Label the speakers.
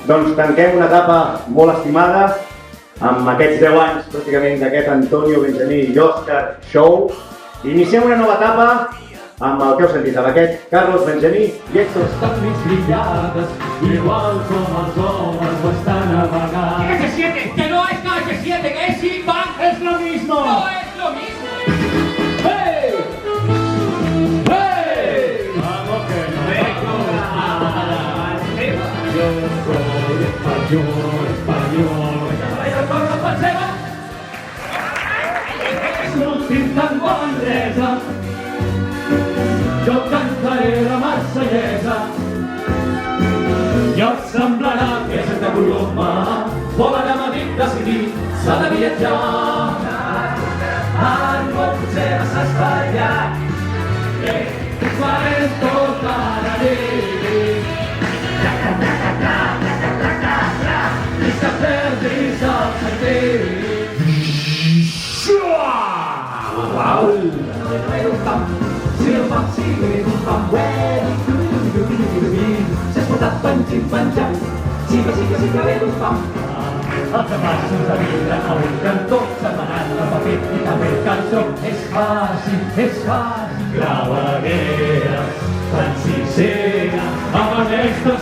Speaker 1: Doncs tanquem una etapa molt estimada amb aquests 10 anys pràcticament d'aquest Antonio Benjamí i Òscar Show. Iniciem una nova etapa amb el que heu sentit, amb aquest Carlos Benjamí i Héctor.
Speaker 2: Estan més brillades, igual com els homes ho estan a vegades.
Speaker 3: KH7, que no es KH7, que es Big Bang.
Speaker 2: Es lo mismo.
Speaker 3: No es lo mismo.
Speaker 2: ¡Hey! ¡Hey! Vamos que no vengo nada. Yo soy español, español. L'últim tango a Manresa, jo cantaré la marsellesa. I us semblarà que és de Coloma, volen a Madrid decidir, s'ha de viatjar. No potser vas espatllar, farem tot ara nit. I que perdis el sentit. Wow! Si has portat penjant, els amassos de vidre a un cantó, setmanat la paper i també el cançó. És fàcil, és fàcil. Claveguera, francicera, amb aquesta